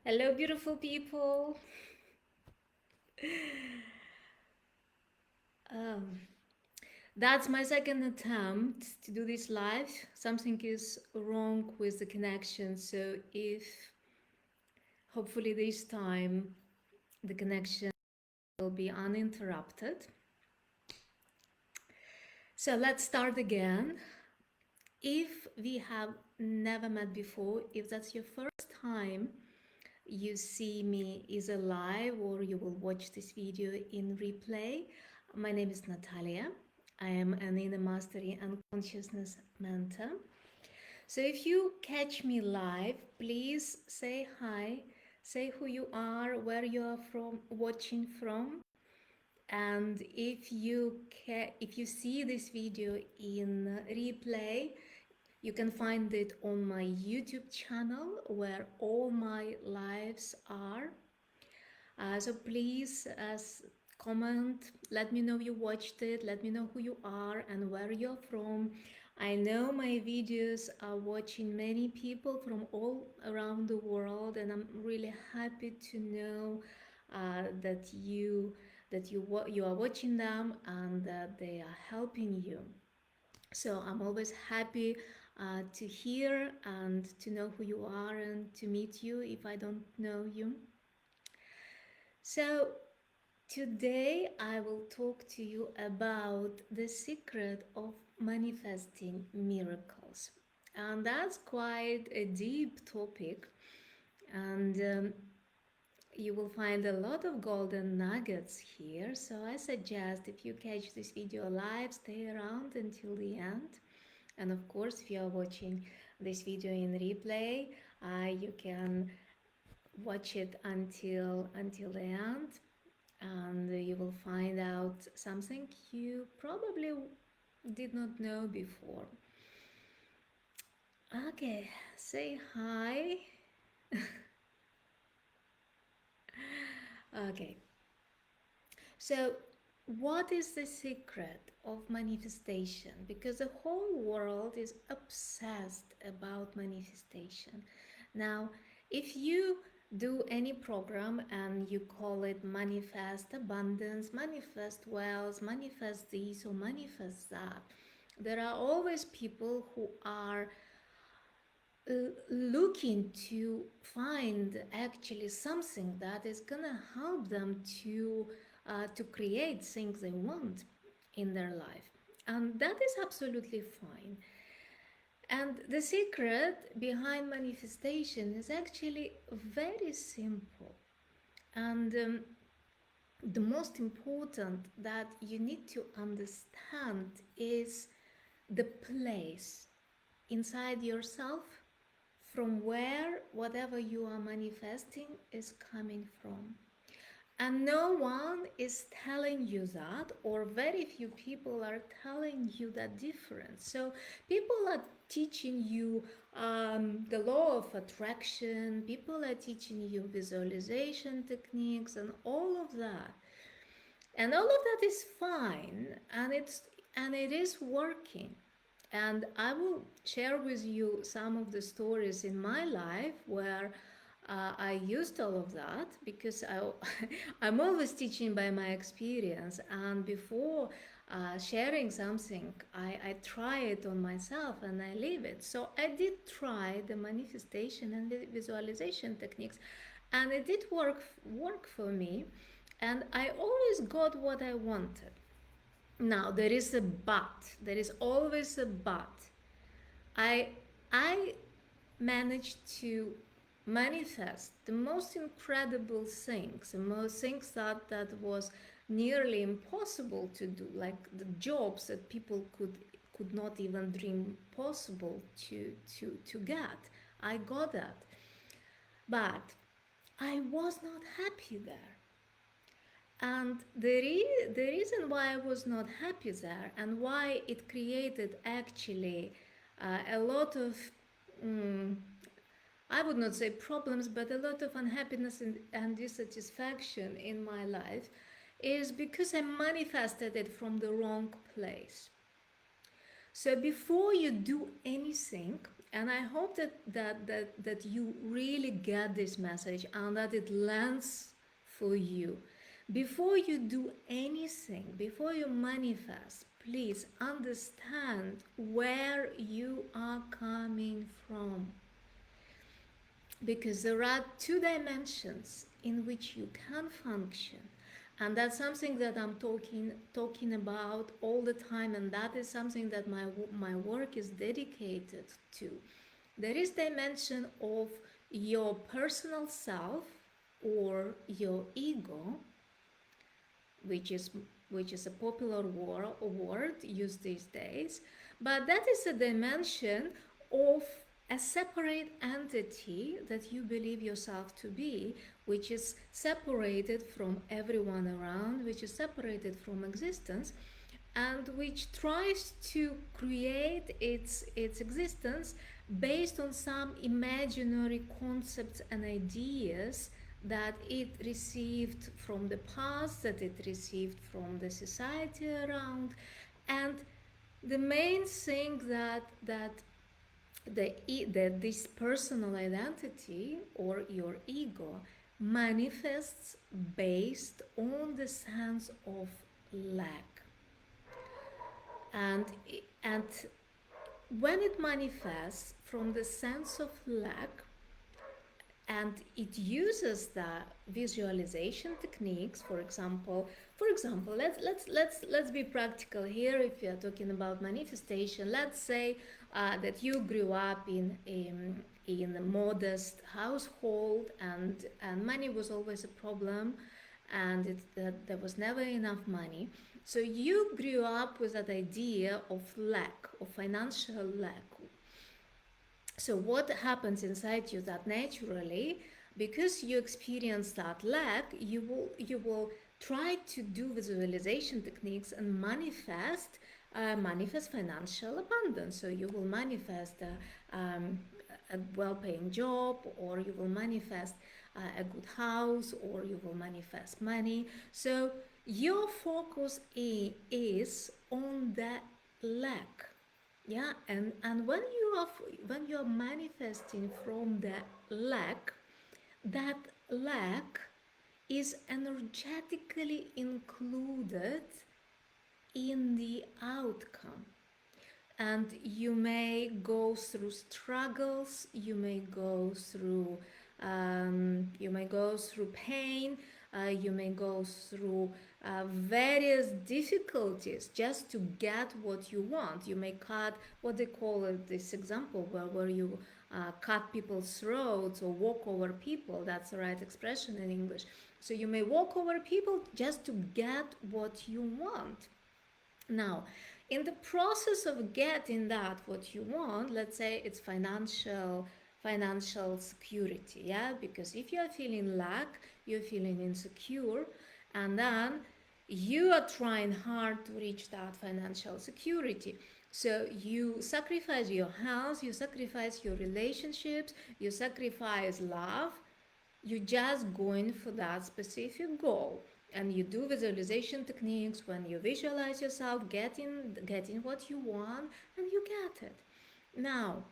Hello, beautiful people. Um, that's my second attempt to do this live. Something is wrong with the connection, so if hopefully this time the connection will be uninterrupted. So let's start again. If we have never met before, if that's your first time you see me either live or you will watch this video in replay, my name is Natalia. I am an inner mastery and consciousness mentor. So if you catch me live, please say hi, say who you are, where you are from, watching from, and if you see this video in replay, you can find it on my YouTube channel where all my lives are. So please comment, let me know you watched it, let me know who you are and where you're from. I know my videos are watching many people from all around the world, and I'm really happy to know that you are watching them and that they are helping you. So I'm always happy to hear and to know who you are and to meet you if I don't know you. So today I will talk to you about the secret of manifesting miracles. And that's quite a deep topic, and you will find a lot of golden nuggets here. So I suggest if you catch this video live, stay around until the end. And of course, if you are watching this video in replay, you can watch it until the end, and you will find out something you probably did not know before. Okay, say hi. Okay, so what is the secret of manifestation? Because the whole world is obsessed about manifestation. Now, if you do any program and you call it manifest abundance, manifest wealth, manifest this or manifest that, there are always people who are looking to find actually something that is gonna help them to create things they want in their life, and that is absolutely fine. And the secret behind manifestation is actually very simple, and the most important that you need to understand is the place inside yourself from where whatever you are manifesting is coming from. And no one is telling you that, or very few people are telling you that difference. So people are teaching you the law of attraction, people are teaching you visualization techniques and all of that. And all of that is fine, and it is working. And I will share with you some of the stories in my life where I used all of that, because I'm always teaching by my experience. And before sharing something, I try it on myself and I live it. So I did try the manifestation and the visualization techniques, and it did work for me. And I always got what I wanted. Now there is a but. There is always a but. I I managed to manifest the most incredible things, the most things that was nearly impossible to do, like the jobs that people could not even dream possible to get. I got that, but I was not happy there. And the reason why I was not happy there and why it created actually a lot of, mm, I would not say problems, but a lot of unhappiness and dissatisfaction in my life is because I manifested it from the wrong place. So before you do anything, And I hope that you really get this message and that it lands for you. Before you do anything, before you manifest, please understand where you are coming from, because there are two dimensions in which you can function, and that's something that I'm talking about all the time, and that is something that my work is dedicated to. There is dimension of your personal self or your ego, which is a popular word used these days, but that is a dimension of a separate entity that you believe yourself to be, which is separated from everyone around, which is separated from existence, and which tries to create its existence based on some imaginary concepts and ideas that it received from the past, that it received from the society around. And the main thing that this personal identity or your ego manifests based on the sense of lack. And when it manifests from the sense of lack, and it uses the visualization techniques, let's be practical here. If you're talking about manifestation, let's say that you grew up in a modest household, and money was always a problem, and there was never enough money. So you grew up with that idea of lack, of financial lack. So what happens inside you, that naturally, because you experience that lack, you will try to do visualization techniques and manifest financial abundance. So you will manifest a well-paying job, or you will manifest a good house, or you will manifest money. So your focus is on the lack. Yeah, and when you are manifesting from the lack, that lack is energetically included in the outcome. And you may go through struggles, you may go through pain, you may go through various difficulties just to get what you want. You may cut, what they call it, this example where you cut people's throats or walk over people. That's the right expression in English. So you may walk over people just to get what you want. Now, in the process of getting that what you want, let's say it's financial security, yeah, because if you are feeling lack, you're feeling insecure, and then you are trying hard to reach that financial security. So you sacrifice your health, you sacrifice your relationships, you sacrifice love. You're just going for that specific goal. And you do visualization techniques when you visualize yourself getting what you want, and you get it. Now,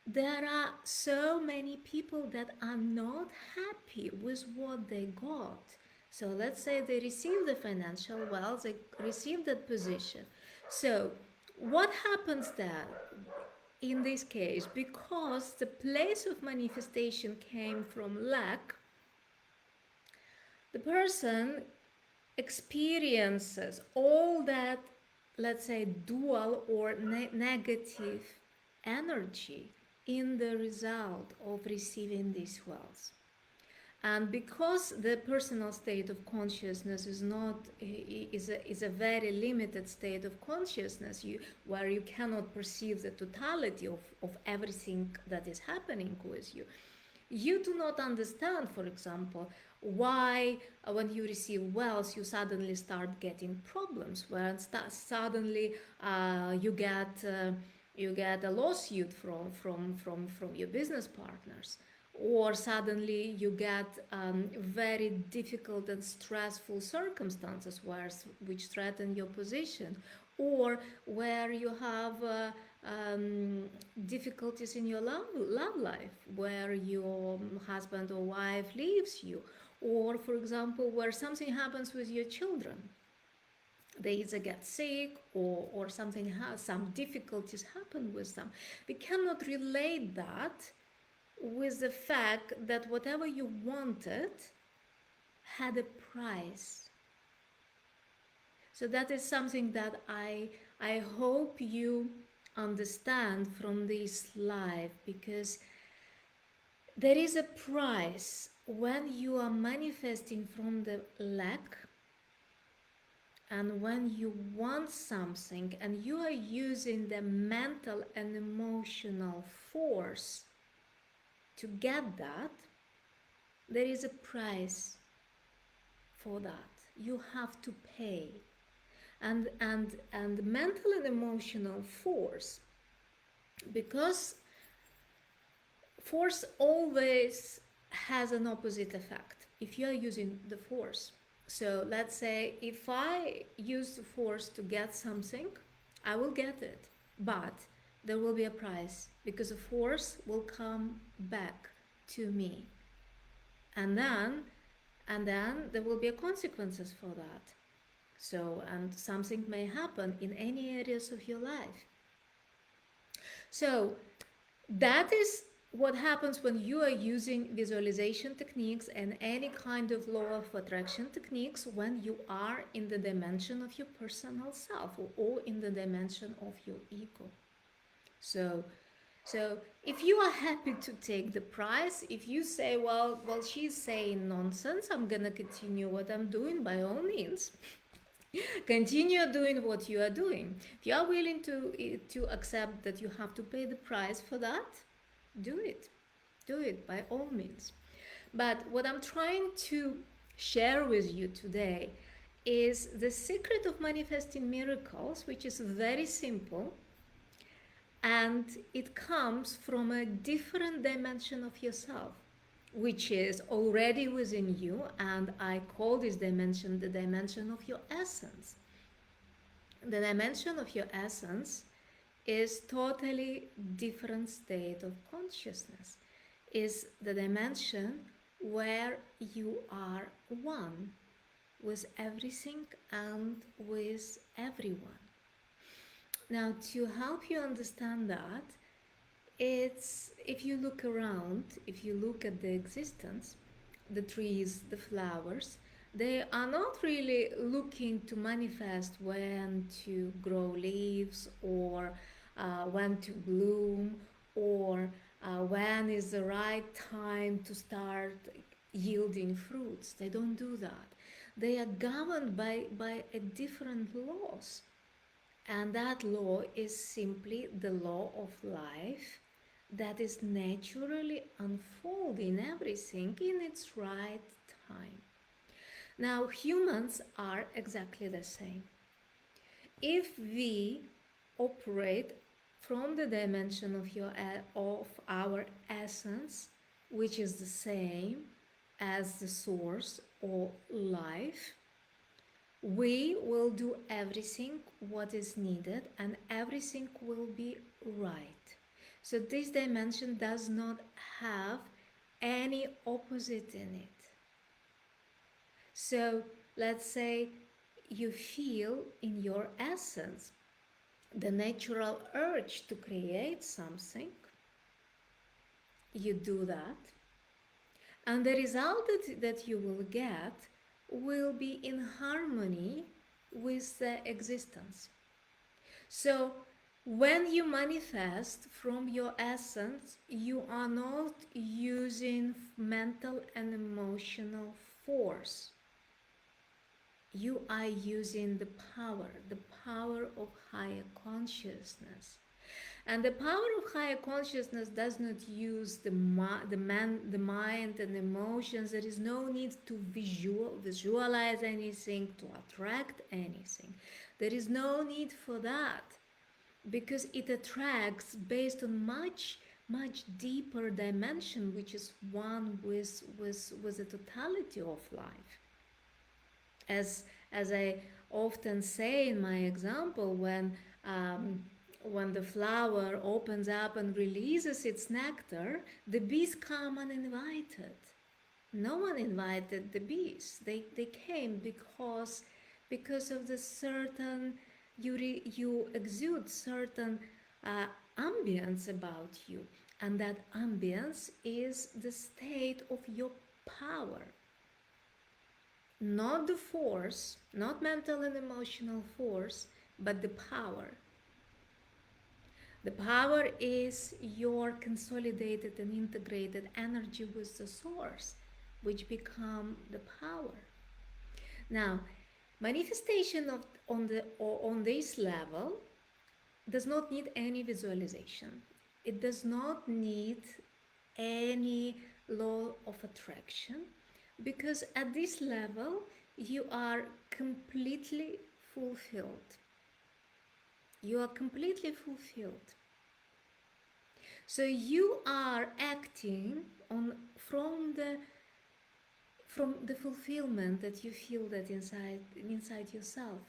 there are so many people that are not happy with what they got. So let's say they receive the financial wealth, they receive that position. So what happens then in this case? Because the place of manifestation came from lack, the person experiences all that, let's say, dual or negative energy in the result of receiving this wealth. And because the personal state of consciousness is a very limited state of consciousness, where you cannot perceive the totality of everything that is happening with you, you do not understand, for example, why when you receive wealth you suddenly start getting problems, when suddenly you get a lawsuit from your business partners, or suddenly you get very difficult and stressful circumstances which threaten your position, or where you have difficulties in your love life, where your husband or wife leaves you, or for example, where something happens with your children. They either get sick, or something has some difficulties happen with them. We cannot relate that with the fact that whatever you wanted had a price. So that is something that I hope you understand from this life, because there is a price when you are manifesting from the lack, and when you want something and you are using the mental and emotional force to get that. There is a price for that. You have to pay. And mental and emotional force, because force always has an opposite effect if you are using the force. So let's say if I use the force to get something, I will get it, but there will be a price, because the force will come back to me, and then there will be consequences for that. So, and something may happen in any areas of your life. So that is what happens when you are using visualization techniques and any kind of law of attraction techniques, when you are in the dimension of your personal self, or in the dimension of your ego. So if you are happy to take the price, if you say, well, she's saying nonsense, I'm gonna continue what I'm doing, by all means, continue doing what you are doing. If you are willing to accept that you have to pay the price for that, do it by all means. But what I'm trying to share with you today is the secret of manifesting miracles, which is very simple, and it comes from a different dimension of yourself, which is already within you, and I call this dimension the dimension of your essence. The dimension of your essence is totally different state of consciousness, is the dimension where you are one with everything and with everyone. Now, to help you understand that, it's, if you look around, if you look at the existence, the trees, the flowers, they are not really looking to manifest when to grow leaves, or when to bloom, or when is the right time to start yielding fruits. They don't do that. They are governed by a different laws. And that law is simply the law of life that is naturally unfolding everything in its right time. Now, humans are exactly the same. If we operate from the dimension of our essence, which is the same as the source or life, we will do everything what is needed, and everything will be right. So this dimension does not have any opposite in it. So let's say you feel in your essence the natural urge to create something, you do that, and the result that you will get will be in harmony with the existence. So when you manifest from your essence, you are not using mental and emotional force. You are using the power of higher consciousness. And the power of higher consciousness does not use the mind and emotions. There is no need to visualize anything, to attract anything. There is no need for that, because it attracts based on much deeper dimension, which is one with the totality of life. As I often say in my example, when when the flower opens up and releases its nectar, the bees come uninvited. No one invited the bees. They came because of the certain you exude certain uh, ambience about you, and that ambience is the state of your power, not the force, not mental and emotional force, but the power. The power is your consolidated and integrated energy with the source, which become the power. Now, manifestation on this level does not need any visualization. It does not need any law of attraction, because at this level you are completely fulfilled. You are completely fulfilled. So you are acting on from the fulfillment that you feel that inside yourself.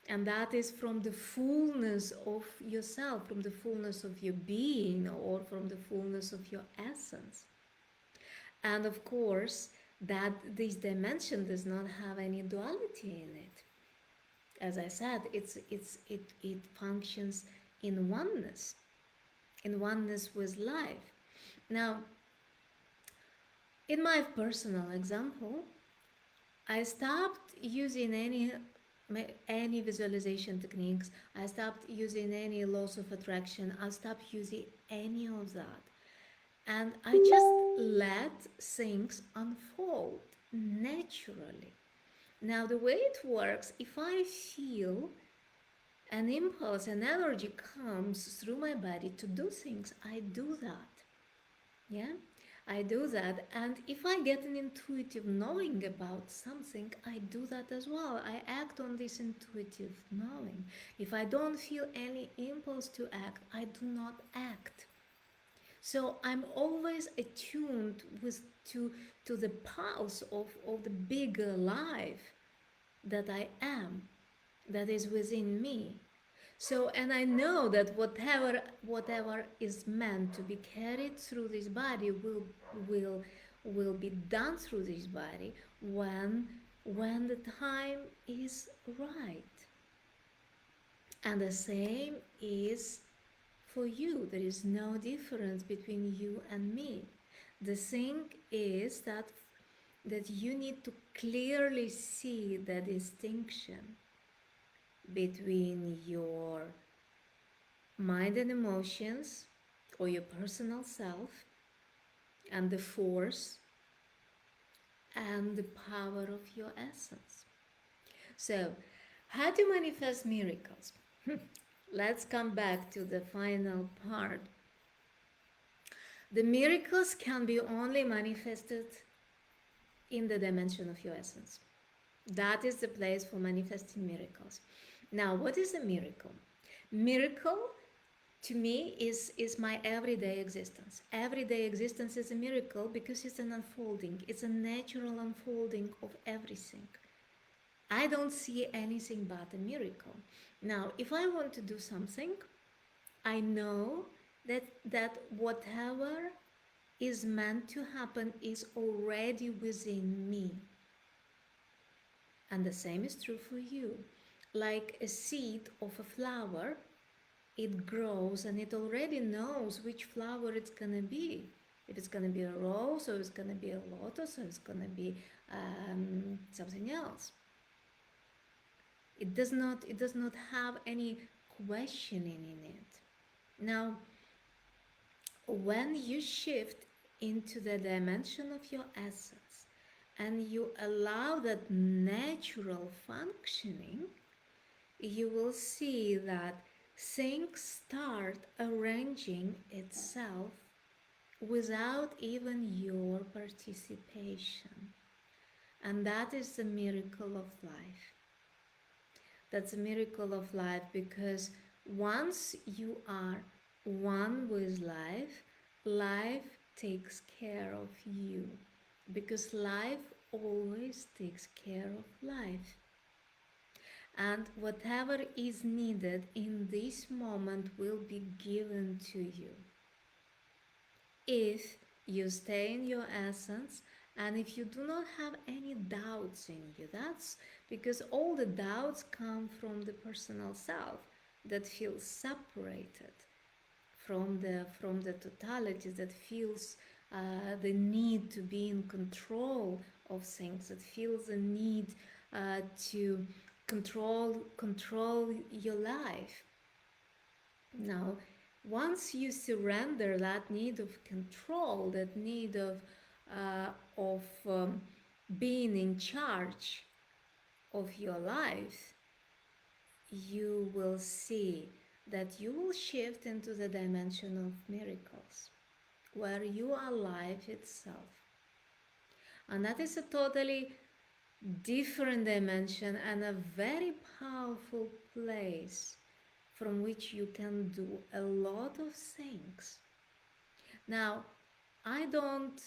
And that is from the fullness of yourself, from the fullness of your being, or from the fullness of your essence. And of course, that this dimension does not have any duality in it. As I said, it functions in oneness with life. Now, in my personal example, I stopped using any visualization techniques. I stopped using any laws of attraction. I stopped using any of that. And I just let things unfold naturally. Now, the way it works, if I feel an impulse, an energy comes through my body to do things, I do that. Yeah, I do that. And if I get an intuitive knowing about something, I do that as well. I act on this intuitive knowing. If I don't feel any impulse to act, I do not act. So I'm always attuned to the pulse of the bigger life that I am, that is within me. So, and I know that whatever is meant to be carried through this body will be done through this body when the time is right. And the same is for you. There is no difference between you and me. The thing is that you need to clearly see the distinction between your mind and emotions, or your personal self, and the force and the power of your essence. So, how to manifest miracles? Let's come back to the final part. The miracles can be only manifested in the dimension of your essence. That is the place for manifesting miracles. Now, what is a miracle? Miracle to me is my everyday existence. Everyday existence is a miracle because it's an unfolding. It's a natural unfolding of everything. I don't see anything but a miracle. Now, if I want to do something, I know that whatever is meant to happen is already within me. And the same is true for you. Like a seed of a flower, it grows and it already knows which flower it's gonna be. If it's gonna be a rose, or it's gonna be a lotus, or it's gonna be something else. It does not have any questioning in it. Now, when you shift into the dimension of your essence and you allow that natural functioning, you will see that things start arranging itself without even your participation. And that is the miracle of life. That's a miracle of life, because once you are one with life, life takes care of you, because life always takes care of life. and whatever is needed in this moment will be given to you if you stay in your essence and if you do not have any doubts in you. That's because all the doubts come from the personal self that feels separated from the totality, that feels the need to be in control of things, that feels the need to control your life. Now, once you surrender that need of control, that need of being in charge of your life, you will see that you will shift into the dimension of miracles, where you are life itself. And that is a totally different dimension and a very powerful place from which you can do a lot of things. Now, I don't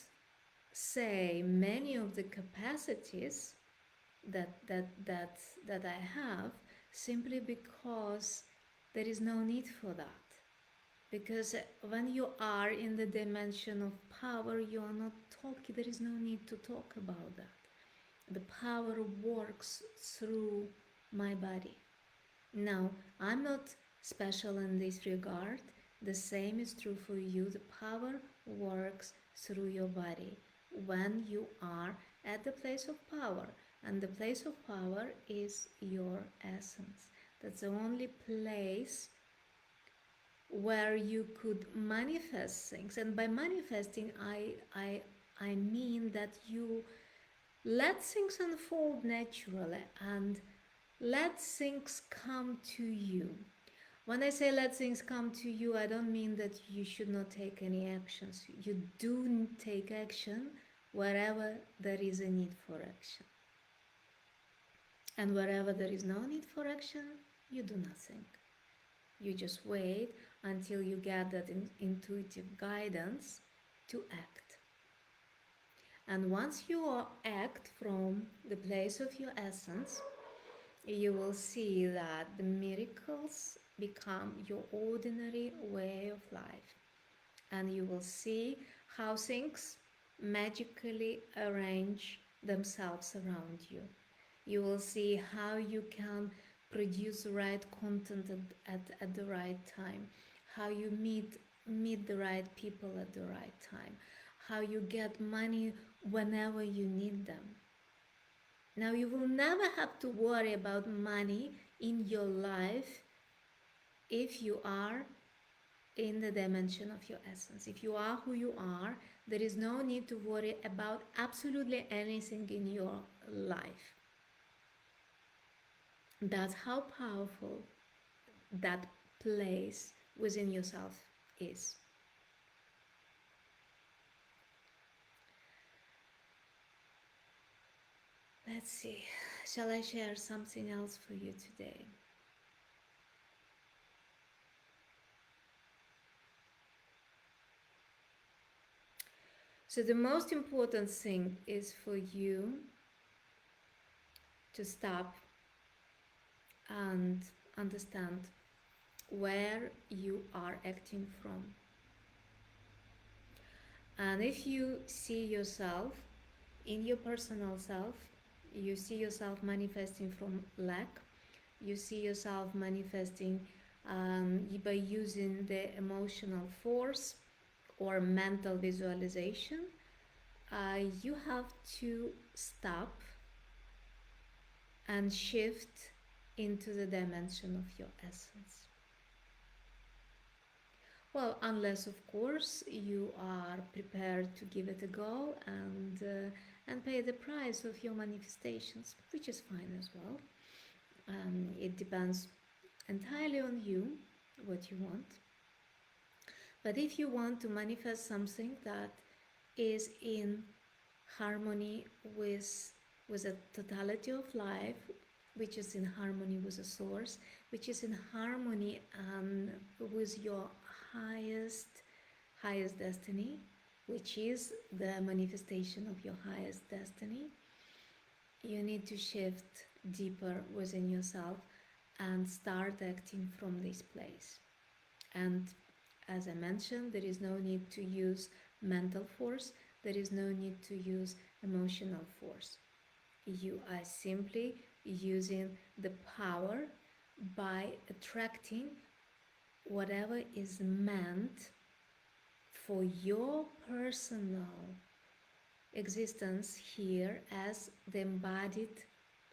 say many of the capacities that I have simply because there is no need for that. Because when you are in the dimension of power, you are not talking, there is no need to talk about that. The power works through my body. Now, I'm not special in this regard. The same is true for you. The power works through your body when you are at the place of power. And the place of power is your essence. That's the only place where you could manifest things. And by manifesting, I mean that you let things unfold naturally and let things come to you. When I say let things come to you, I don't mean that you should not take any actions. You do take action wherever there is a need for action. And wherever there is no need for action, you do nothing. You just wait until you get that intuitive guidance to act. And once you act from the place of your essence, you will see that the miracles become your ordinary way of life. And you will see how things magically arrange themselves around you. You will see how you can produce the right content at the right time, how you meet the right people at the right time, how you get money whenever you need them. Now, you will never have to worry about money in your life if you are in the dimension of your essence. If you are who you are, there is no need to worry about absolutely anything in your life. That's how powerful that place within yourself is. Let's see, shall I share something else for you today? So the most important thing is for you to stop and understand where you are acting from. And if you see yourself in your personal self, you see yourself manifesting from lack, you see yourself manifesting by using the emotional force or mental visualization, you have to stop and shift into the dimension of your essence. Well, unless of course you are prepared to give it a go and pay the price of your manifestations, which is fine as well. It depends entirely on you, what you want. But if you want to manifest something that is in harmony with the totality of life, which is in harmony with the source, which is in harmony with your highest destiny, which is the manifestation of your highest destiny, you need to shift deeper within yourself and start acting from this place. And as I mentioned, there is no need to use mental force, there is no need to use emotional force. You are simply using the power by attracting whatever is meant for your personal existence here as the embodied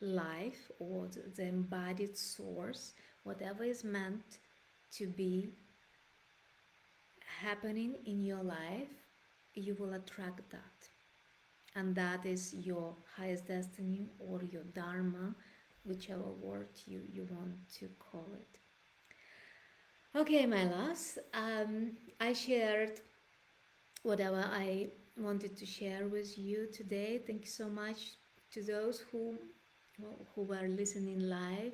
life or the embodied source, whatever is meant to be happening in your life, you will attract that. And that is your highest destiny or your dharma, whichever word you want to call it. Okay, my loves, I shared whatever I wanted to share with you today. Thank you so much to those who were listening live.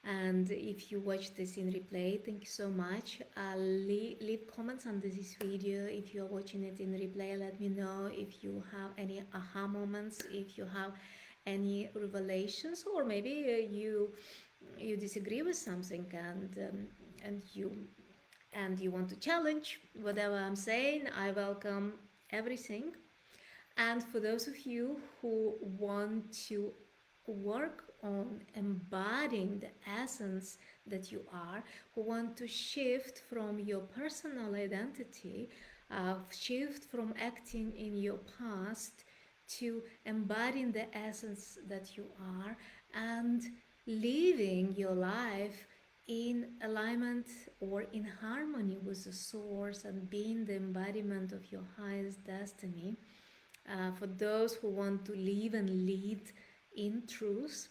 And if you watch this in replay, thank you so much. Leave comments under this video. If you're watching it in replay, let me know if you have any aha moments, if you have any revelations, or maybe you disagree with something and you want to challenge whatever I'm saying. I welcome everything. And for those of you who want to work on embodying the essence that you are, who want to shift from your personal identity, shift from acting in your past to embodying the essence that you are and living your life in alignment or in harmony with the source and being the embodiment of your highest destiny. For those who want to live and lead in truth,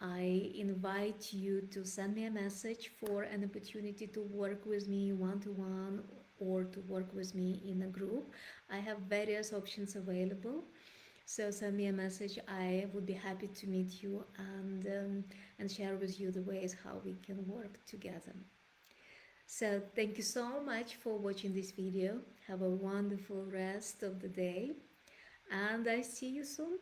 I invite you to send me a message for an opportunity to work with me one to one or to work with me in a group. I have various options available. So send me a message. I would be happy to meet you and share with you the ways how we can work together. So thank you so much for watching this video. Have a wonderful rest of the day, and I see you soon.